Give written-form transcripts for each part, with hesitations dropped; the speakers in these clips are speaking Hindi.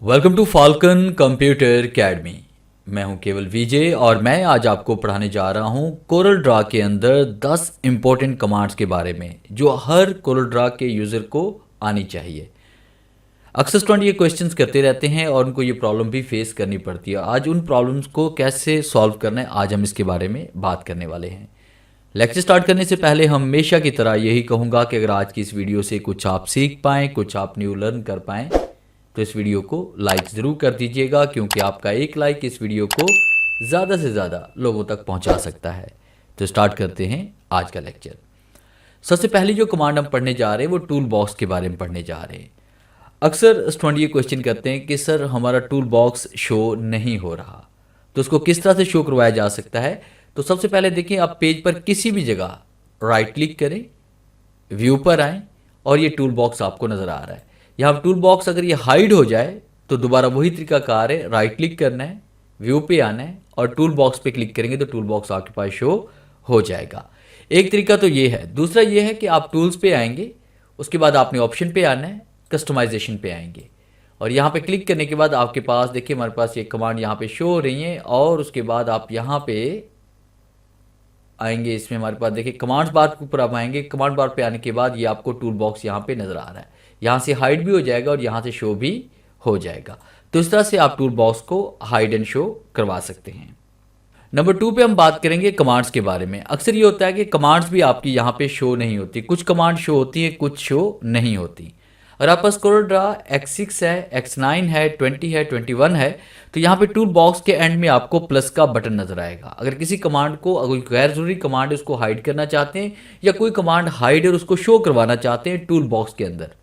Welcome to Falcon computer academy. मैं हूं केवल विजय और मैं आज आपको पढ़ाने जा रहा हूं कोरल ड्रा के अंदर 10 इंपॉर्टेंट कमांड्स के बारे में जो हर कोरल ड्रा के यूज़र को आनी चाहिए। अक्सर स्टूडेंट ये क्वेश्चंस करते रहते हैं और उनको ये प्रॉब्लम भी फेस करनी पड़ती है। आज उन प्रॉब्लम्स को कैसे सॉल्व करना है, आज हम इसके बारे में बात करने वाले हैं। लेक्चर स्टार्ट करने से पहले हमेशा की तरह यही कहूँगा कि अगर आज की इस वीडियो से कुछ आप सीख पाएँ, कुछ आप न्यू लर्न कर पाएँ तो इस वीडियो को लाइक ज़रूर कर दीजिएगा, क्योंकि आपका एक लाइक इस वीडियो को ज़्यादा से ज़्यादा लोगों तक पहुंचा सकता है। तो स्टार्ट करते हैं आज का लेक्चर। सबसे पहली जो कमांड हम पढ़ने जा रहे हैं वो टूल बॉक्स के बारे में पढ़ने जा रहे हैं। अक्सर स्टूडेंट ये क्वेश्चन करते हैं कि सर हमारा टूल बॉक्स शो नहीं हो रहा, तो उसको किस तरह से शो करवाया जा सकता है। तो सबसे पहले देखिए, आप पेज पर किसी भी जगह राइट क्लिक करें, व्यू पर आएँ और ये टूल बॉक्स आपको नज़र आ रहा है। यहाँ टूल बॉक्स अगर ये हाइड हो जाए तो दोबारा वही तरीकाकार है, राइट क्लिक करना है, व्यू पे आना है और टूल बॉक्स पे क्लिक करेंगे तो टूल बॉक्स आपके पास शो हो जाएगा। एक तरीका तो ये है। दूसरा ये है कि आप टूल्स पे आएंगे, उसके बाद आपने ऑप्शन पे आना है, कस्टमाइजेशन पे आएंगे और यहाँ पे क्लिक करने के बाद आपके पास देखिए हमारे पास ये कमांड यहाँ पे शो हो रही है और उसके बाद आप यहाँ पे आएंगे। इसमें हमारे पास देखिए कमांड्स बार के ऊपर आप आएंगे। कमांड बार पे आने के बाद ये आपको टूल बॉक्स यहाँ पे नज़र आ रहा है, यहाँ से हाइड भी हो जाएगा और यहाँ से शो भी हो जाएगा। तो इस तरह से आप टूल बॉक्स को हाइड एंड शो करवा सकते हैं। नंबर 2 पे हम बात करेंगे कमांड्स के बारे में। अक्सर ये होता है कि कमांड्स भी आपकी यहाँ पे शो नहीं होती, कुछ कमांड शो होती है, कुछ शो नहीं होती। अगर आपका कोरल ड्रा X6 है, X9 है, 20 है, 21 है तो यहाँ पे टूल बॉक्स के एंड में आपको प्लस का बटन नजर आएगा। अगर किसी कमांड को, अगर गैर जरूरी कमांड है उसको हाइड करना चाहते हैं या कोई कमांड हाइड है और उसको शो करवाना चाहते हैं टूल बॉक्स के अंदर,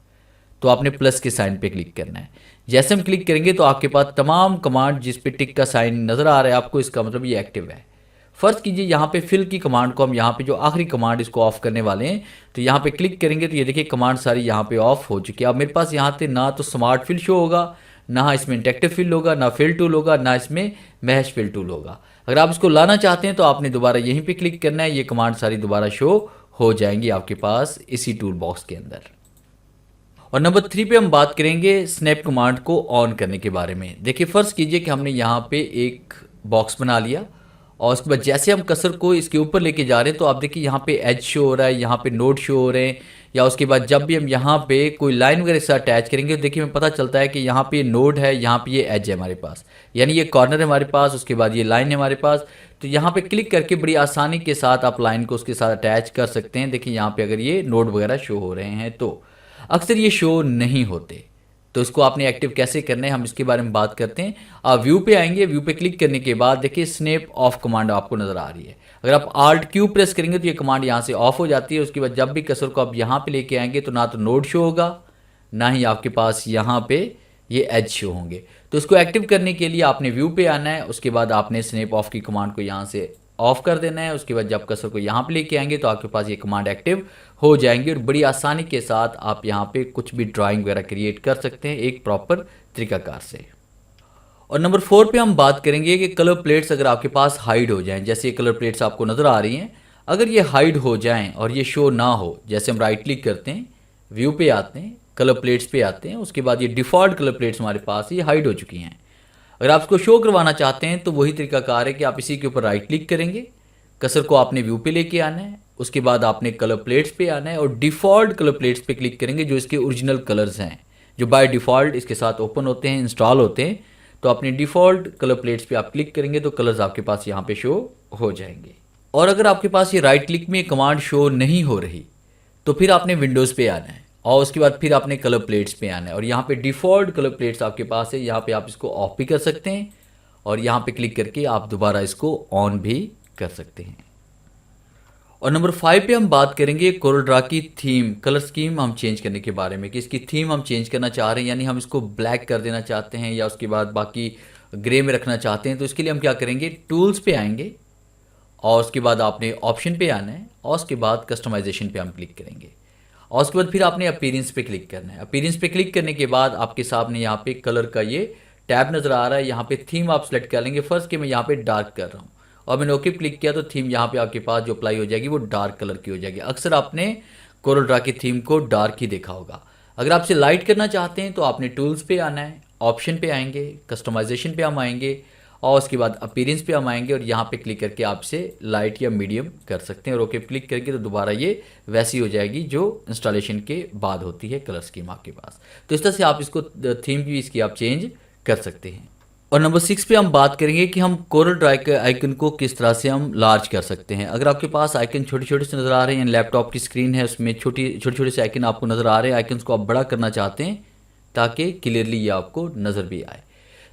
तो आपने प्लस के साइन पे क्लिक करना है। जैसे हम क्लिक करेंगे तो आपके पास तमाम कमांड जिस पे टिक का साइन नजर आ रहा है आपको, इसका मतलब ये एक्टिव है। फर्ज कीजिए यहाँ पे फिल की कमांड को हम यहाँ पे जो आखिरी कमांड इसको ऑफ करने वाले हैं, तो यहाँ पे क्लिक करेंगे तो ये देखिए कमांड सारी यहाँ पे ऑफ हो चुकी है। अब मेरे पास यहाँ पे ना तो स्मार्ट फिल शो होगा, ना इसमें इंटरेक्टिव फिल होगा, ना फिल टूल होगा, ना इसमें महज फिल टूल होगा। अगर आप इसको लाना चाहते हैं तो आपने दोबारा यहीं पे क्लिक करना है, ये कमांड सारी दोबारा शो हो जाएंगी आपके पास इसी टूल बॉक्स के अंदर। और नंबर 3 पे हम बात करेंगे स्नैप कमांड को ऑन करने के बारे में। देखिए फर्ज कीजिए कि हमने यहाँ पे एक बॉक्स बना लिया और उसके बाद जैसे हम कर्सर को इसके ऊपर लेके जा रहे हैं तो आप देखिए यहाँ पे एज शो हो रहा है, यहाँ पे नोड शो हो रहे हैं, या उसके बाद जब भी हम यहाँ पे कोई लाइन वगैरह से अटैच करेंगे तो देखिए हमें पता चलता है कि यहाँ पे ये नोड है, यहाँ पे ये एज है हमारे पास, यानी ये कॉर्नर है हमारे पास, उसके बाद ये लाइन है हमारे पास। तो यहाँ पे क्लिक करके बड़ी आसानी के साथ आप लाइन को उसके साथ अटैच कर सकते हैं। देखिए यहाँ पे अगर ये नोड वगैरह शो हो रहे हैं तो अक्सर ये शो नहीं होते, तो इसको आपने एक्टिव कैसे करना है हम इसके बारे में बात करते हैं। आप व्यू पे आएंगे, व्यू पे क्लिक करने के बाद देखिए स्नैप ऑफ कमांड आपको नजर आ रही है। अगर आप Alt Q प्रेस करेंगे तो ये कमांड यहाँ से ऑफ हो जाती है। उसके बाद जब भी कर्सर को आप यहाँ पे लेके आएंगे तो ना तो नोड शो होगा, ना ही आपके पास यहाँ पे ये एज शो होंगे। तो इसको एक्टिव करने के लिए आपने व्यू पे आना है, उसके बाद आपने स्नैप ऑफ की कमांड को यहाँ से ऑफ कर देना है। उसके बाद जब कर्सर को यहाँ पे लेके आएंगे तो आपके पास ये कमांड एक्टिव हो जाएंगी और बड़ी आसानी के साथ आप यहाँ पे कुछ भी ड्राइंग वगैरह क्रिएट कर सकते हैं एक प्रॉपर तरीकाकार से। और नंबर 4 पे हम बात करेंगे कि कलर प्लेट्स अगर आपके पास हाइड हो जाएं, जैसे ये कलर प्लेट्स आपको नज़र आ रही हैं, अगर ये हाइड हो जाएं और ये शो ना हो, जैसे हम राइट क्लिक करते हैं, व्यू पे आते हैं, कलर प्लेट्स पे आते हैं, उसके बाद ये डिफ़ॉल्ट कलर प्लेट्स हमारे पास ये हाइड हो चुकी हैं। अगर आप इसको शो करवाना चाहते हैं तो वही तरीकाकार है कि आप इसी के ऊपर राइट क्लिक करेंगे, कर्सर को आपने व्यू पे लेके आना है, उसके बाद आपने कलर प्लेट्स पे आना है और डिफ़ॉल्ट कलर प्लेट्स पे क्लिक करेंगे जो इसके ओरिजिनल कलर्स हैं, जो बाय डिफ़ॉल्ट इसके साथ ओपन होते हैं, इंस्टॉल होते हैं। तो अपने डिफ़ॉल्ट कलर प्लेट्स पे आप क्लिक करेंगे तो कलर्स आपके पास यहाँ पे शो हो जाएंगे। और अगर आपके पास ये राइट क्लिक में कमांड शो नहीं हो रही तो फिर आपने विंडोज़ पे आना है और उसके बाद फिर आपने कलर प्लेट्स पे आना है और यहाँ पे डिफ़ॉल्ट कलर प्लेट्स आपके पास है, यहाँ पे आप इसको ऑफ भी कर सकते हैं और यहाँ पे क्लिक करके आप दोबारा इसको ऑन भी कर सकते हैं। और नंबर 5 पे हम बात करेंगे कोरल ड्रा की थीम, कलर स्कीम हम चेंज करने के बारे में कि इसकी थीम हम चेंज करना चाह रहे हैं, यानी हम इसको ब्लैक कर देना चाहते हैं या उसके बाद बाकी ग्रे में रखना चाहते हैं। तो इसके लिए हम क्या करेंगे, टूल्स पे आएंगे और उसके बाद आपने ऑप्शन पे आना है और उसके बाद कस्टमाइजेशन पे हम क्लिक करेंगे और उसके बाद फिर आपने अपीयरेंस पे क्लिक करना है। अपीयरेंस पे क्लिक करने के बाद आपके सामने यहाँ पे कलर का ये टैब नज़र आ रहा है, यहाँ पे थीम आप सेलेक्ट कर लेंगे। फर्स्ट कि मैं यहाँ पे डार्क कर रहा हूँ और मैंने ओके क्लिक किया तो थीम यहाँ पे आपके पास जो अप्लाई हो जाएगी वो डार्क कलर की हो जाएगी। अक्सर आपने कोरल ड्रा की थीम को डार्क ही देखा होगा। अगर आपसे लाइट करना चाहते हैं तो आपने टूल्स पे आना है ऑप्शन पे आएंगे, कस्टमाइजेशन पे हम आएंगे और उसके बाद अपीयरेंस पे हम आएंगे और यहाँ पे क्लिक करके आपसे लाइट या मीडियम कर सकते हैं और ओके क्लिक करके तो दोबारा ये वैसी हो जाएगी जो इंस्टॉलेशन के बाद होती है कलर स्कीम आपके पास। तो इस तरह से आप इसको थीम भी इसकी आप चेंज कर सकते हैं। और नंबर 6 पे हम बात करेंगे कि हम कोरल ड्रा के आइकन को किस तरह से हम लार्ज कर सकते हैं। अगर आपके पास आइकन छोटे छोटे से नज़र आ रहे हैं, लैपटॉप की स्क्रीन है उसमें छोटे छोटे से आइकन आपको नज़र आ रहे हैं, आइकन्स को आप बड़ा करना चाहते हैं ताकि क्लियरली ये आपको नज़र भी आए,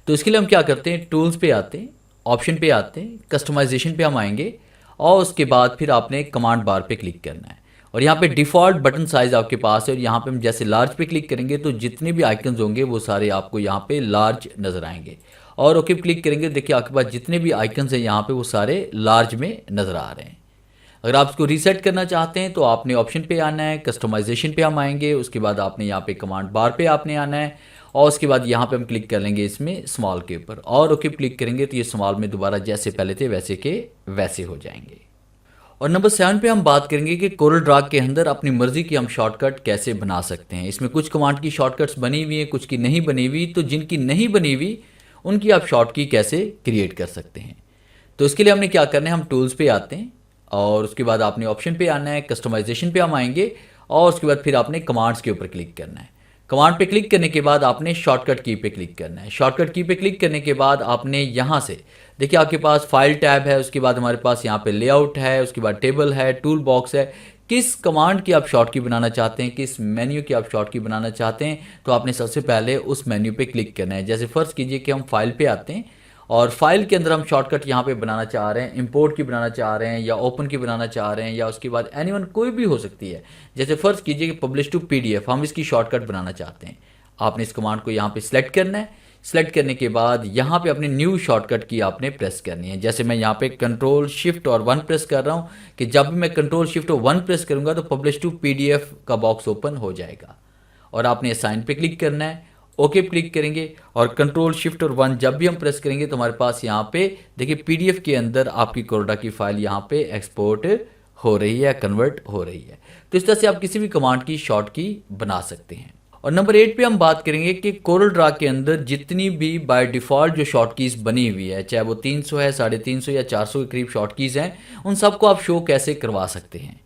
तो इसके लिए हम क्या करते हैं, टूल्स पे आते हैं, ऑप्शन पे आते हैं, कस्टमाइजेशन पे हम आएंगे और उसके बाद फिर आपने कमांड बार पे क्लिक करना है और यहाँ पे डिफ़ॉल्ट बटन साइज़ आपके पास है और यहाँ पे हम जैसे लार्ज पे क्लिक करेंगे तो जितने भी आइकन्स होंगे वो सारे आपको यहाँ पे लार्ज नज़र आएंगे और ओके क्लिक करेंगे, देखिए आपके पास जितने भी आइकन्स हैं यहाँ पे वो सारे लार्ज में नज़र आ रहे हैं। अगर आप इसको रीसेट करना चाहते हैं तो आपने ऑप्शन पे आना है, कस्टमाइजेशन पे हम आएंगे, उसके बाद आपने यहाँ पे कमांड बार पे आपने आना है और उसके बाद यहाँ पे हम क्लिक कर लेंगे इसमें स्मॉल के ऊपर और ओके क्लिक करेंगे तो ये स्मॉल में दोबारा जैसे पहले थे वैसे के वैसे हो जाएंगे। और नंबर 7 पे हम बात करेंगे कि कोरल ड्रा के अंदर अपनी मर्जी की हम शॉर्टकट कैसे बना सकते हैं। इसमें कुछ कमांड की शॉर्टकट्स बनी हुई हैं, कुछ की नहीं बनी हुई, तो जिनकी नहीं बनी हुई उनकी आप शॉर्ट की कैसे क्रिएट कर सकते हैं। तो इसके लिए हमने क्या करना है, हम टूल्स पे आते हैं और उसके बाद आपने ऑप्शन पे आना है, कस्टमाइजेशन पे हम आएंगे और उसके बाद फिर आपने कमांड्स के ऊपर क्लिक करना है। कमांड पे क्लिक करने के बाद आपने शॉर्टकट की पे क्लिक करना है। शॉर्टकट की पे क्लिक करने के बाद आपने यहाँ से देखिए आपके पास फाइल टैब है, उसके बाद हमारे पास यहाँ पे लेआउट है, उसके बाद टेबल है, टूल बॉक्स है। किस कमांड की आप शॉर्ट की बनाना चाहते हैं, किस मेन्यू की आप शॉर्ट की बनाना चाहते हैं, तो आपने सबसे पहले उस मेन्यू पे क्लिक करना है। जैसे फर्स्ट कीजिए कि हम फाइल पे आते हैं और फाइल के अंदर हम शॉर्टकट यहाँ पे बनाना चाह रहे हैं, इंपोर्ट की बनाना चाह रहे हैं या ओपन की बनाना चाह रहे हैं या उसके बाद एनीवन कोई भी हो सकती है। जैसे फर्स्ट कीजिए कि पब्लिश टू पीडीएफ, हम इसकी शॉर्टकट बनाना चाहते हैं। आपने इस कमांड को यहाँ पे सिलेक्ट करना है। सिलेक्ट करने के बाद यहाँ पे अपने न्यू शॉर्टकट की आपने प्रेस करनी है। जैसे मैं यहाँ पे कंट्रोल शिफ्ट और 1 प्रेस कर रहा हूँ कि जब भी मैं कंट्रोल शिफ्ट और 1 प्रेस करूँगा तो पब्लिश टू पीडीएफ का बॉक्स ओपन हो जाएगा और आपने साइन पे क्लिक करना है, ओके क्लिक करेंगे और कंट्रोल शिफ्ट और 1 जब भी हम प्रेस करेंगे तो हमारे पास यहाँ पे देखिए पीडीएफ के अंदर आपकी कोरल की फाइल यहाँ पे एक्सपोर्ट हो रही है, कन्वर्ट हो रही है। तो इस तरह से आप किसी भी कमांड की शॉर्ट की बना सकते हैं। और नंबर 8 पे हम बात करेंगे कि कोरल ड्रा के अंदर जितनी भी बाय डिफ़ॉल्ट जो शॉर्ट कीज़ बनी हुई है, चाहे वो 300 है, 350 या 400 के करीब शॉर्ट कीज़ हैं, उन सबको आप शो कैसे करवा सकते हैं।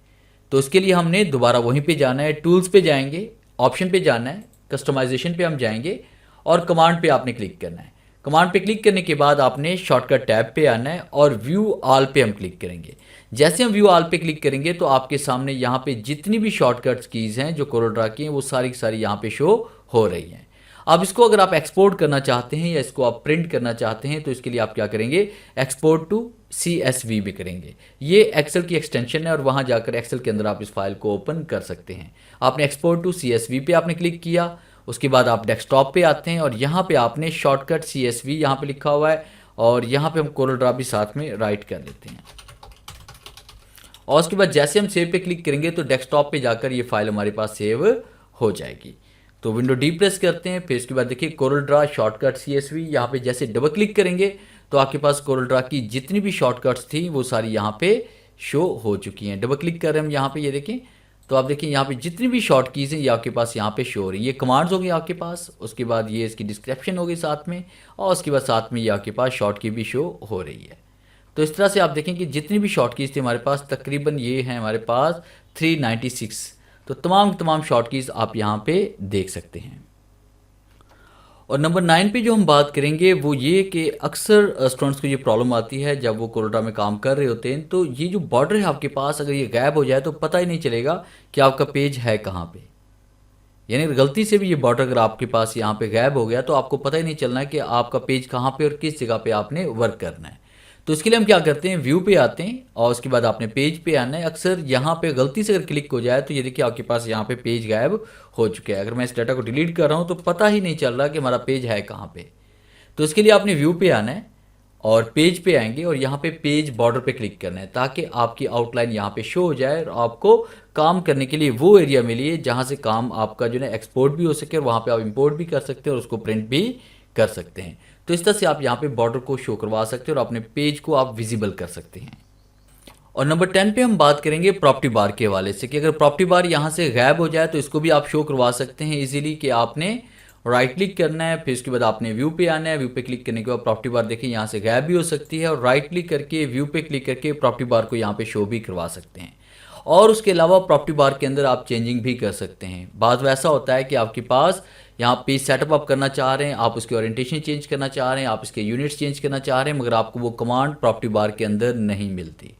तो इसके लिए हमने दोबारा वहीं पे जाना है, टूल्स पे जाएंगे, ऑप्शन पे जाना है, कस्टमाइजेशन पे हम जाएंगे और कमांड पे आपने क्लिक करना है। कमांड पे क्लिक करने के बाद आपने शॉर्टकट टैब पे आना है और व्यू ऑल पे हम क्लिक करेंगे। जैसे हम व्यू ऑल पे क्लिक करेंगे तो आपके सामने यहाँ पे जितनी भी शॉर्टकट्स कीज़ हैं जो कोरल ड्रा की हैं वो सारी की सारी यहाँ पे शो हो रही हैं। अब इसको अगर आप एक्सपोर्ट करना चाहते हैं या इसको आप प्रिंट करना चाहते हैं तो इसके लिए आप क्या करेंगे, एक्सपोर्ट टू CSV भी करेंगे। ये एक्सेल की एक्सटेंशन है और वहाँ जाकर एक्सेल के अंदर आप इस फाइल को ओपन कर सकते हैं। आपने एक्सपोर्ट टू CSV पे आपने क्लिक किया, उसके बाद आप डेस्कटॉप पे आते हैं और यहाँ पे आपने शॉर्टकट CSV यहाँ पे लिखा हुआ है और यहाँ पे हम कोरल ड्रा भी साथ में राइट कर लेते हैं और उसके बाद जैसे हम सेव पे क्लिक करेंगे तो डेस्कटॉप पे जाकर ये फाइल हमारे पास सेव हो जाएगी। तो विंडो डी प्रेस करते हैं, फिर उसके बाद देखिए कोरल ड्रा शॉर्टकट CSV, यहाँ पे जैसे डबल क्लिक करेंगे तो आपके पास कोरल ड्रा की जितनी भी शॉर्टकट्स थी वो सारी यहाँ पे शो हो चुकी हैं। डबल क्लिक कर रहे हैं हम यहाँ पे, ये देखें तो आप देखिए यहाँ पे जितनी भी शॉर्ट कीज़ हैं ये आपके पास यहाँ पे शो हो रही है। ये कमांड्स हो गई आपके पास, उसके बाद ये इसकी डिस्क्रिप्शन हो गई साथ में और उसके बाद साथ में ये आपके पास शॉर्ट की भी शो हो रही है। तो इस तरह से आप देखें कि जितनी भी शॉर्ट कीज़ थी हमारे पास तकरीबन ये हैं हमारे पास 396। तो तमाम शॉर्ट कीज़ आप यहाँ पे देख सकते हैं। और नंबर 9 पे जो हम बात करेंगे वो ये कि अक्सर स्टूडेंट्स को ये प्रॉब्लम आती है जब वो कोरल ड्रा में काम कर रहे होते हैं तो ये जो बॉर्डर है आपके पास अगर ये गायब हो जाए तो पता ही नहीं चलेगा कि आपका पेज है कहाँ पे। यानी गलती से भी ये बॉर्डर अगर आपके पास यहाँ पे गायब हो गया तो आपको पता ही नहीं चलना है कि आपका पेज कहाँ पे और किस जगह पे आपने वर्क करना है। तो इसके लिए हम क्या करते हैं, व्यू पे आते हैं और उसके बाद आपने पेज पे आना है। अक्सर यहाँ पे गलती से अगर क्लिक हो जाए तो ये देखिए आपके पास यहाँ पे पेज गायब हो चुका है। अगर मैं इस डाटा को डिलीट कर रहा हूँ तो पता ही नहीं चल रहा कि हमारा पेज है कहाँ पे। तो इसके लिए आपने व्यू पे आना है और पेज पे आएंगे और यहाँ पे पेज बॉर्डर पे क्लिक करना है ताकि आपकी आउटलाइन यहाँ पे शो हो जाए और आपको काम करने के लिए वो एरिया मिले जहाँ से काम आपका जो है एक्सपोर्ट भी हो सके और वहाँ पे आप इंपोर्ट भी कर सकते हैं और उसको प्रिंट भी कर सकते हैं। तो इस तरह से आप यहाँ पे बॉर्डर को शो करवा सकते हैं और अपने पेज को आप विजिबल कर सकते हैं। और नंबर 10 पे हम बात करेंगे प्रॉपर्टी बार के हवाले से कि अगर प्रॉपर्टी बार यहाँ से गायब हो जाए तो इसको भी आप शो करवा सकते हैं इजीली कि आपने राइट क्लिक करना है, फिर उसके बाद आपने व्यू पे आना है। व्यू पे क्लिक करने के बाद प्रॉपर्टी बार देखिए यहाँ से गायब भी हो सकती है, और राइट क्लिक करके व्यू पे क्लिक करके प्रॉपर्टी बार को यहाँ पे शो भी करवा सकते हैं। और उसके अलावा प्रॉपर्टी बार के अंदर आप चेंजिंग भी कर सकते हैं। बात वैसा होता है कि आपके पास यहाँ पे सेटअप आप करना चाह रहे हैं, आप उसकी ओरिएंटेशन चेंज करना चाह रहे हैं, आप इसके यूनिट्स चेंज करना चाह रहे हैं, मगर आपको वो कमांड प्रॉपर्टी बार के अंदर नहीं मिलती।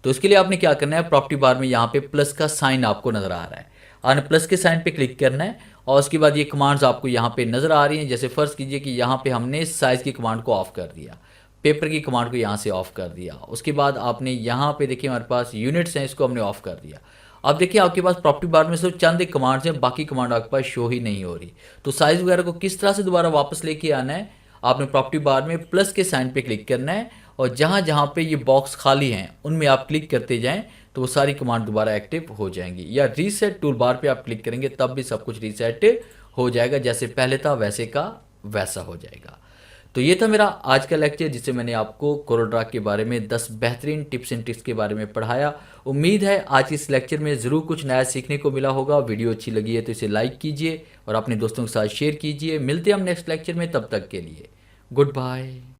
तो उसके लिए आपने क्या करना है, प्रॉपर्टी बार में यहाँ पे प्लस का साइन आपको नजर आ रहा है, आपने प्लस के साइन पे क्लिक करना है, और उसके बाद ये कमांड्स आपको यहाँ पे नजर आ रही हैं। जैसे फर्ज कीजिए कि यहाँ पे हमने साइज की कमांड को ऑफ कर दिया, पेपर की कमांड को यहाँ से ऑफ कर दिया, उसके बाद आपने यहाँ पे देखिए हमारे पास यूनिट्स हैं, इसको हमने ऑफ कर दिया। अब देखिए आपके पास प्रॉपर्टी बार में सिर्फ चंद एक कमांड्स हैं, बाकी कमांड आपके पास शो ही नहीं हो रही। तो साइज वगैरह को किस तरह से दोबारा वापस लेके आना है, आपने प्रॉपर्टी बार में प्लस के साइन पे क्लिक करना है, और जहाँ जहाँ पे ये बॉक्स खाली हैं उनमें आप क्लिक करते जाएं, तो वो सारी कमांड दोबारा एक्टिव हो जाएंगी। या रीसेट टूल बार पे आप क्लिक करेंगे तब भी सब कुछ रीसेट हो जाएगा, जैसे पहले था वैसे का वैसा हो जाएगा। तो ये था मेरा आज का लेक्चर, जिससे मैंने आपको कोरोड्रा के बारे में 10 बेहतरीन टिप्स एंड ट्रिक्स के बारे में पढ़ाया। उम्मीद है आज इस लेक्चर में ज़रूर कुछ नया सीखने को मिला होगा। वीडियो अच्छी लगी है तो इसे लाइक कीजिए और अपने दोस्तों के साथ शेयर कीजिए। मिलते हैं हम नेक्स्ट लेक्चर में, तब तक के लिए गुड बाय।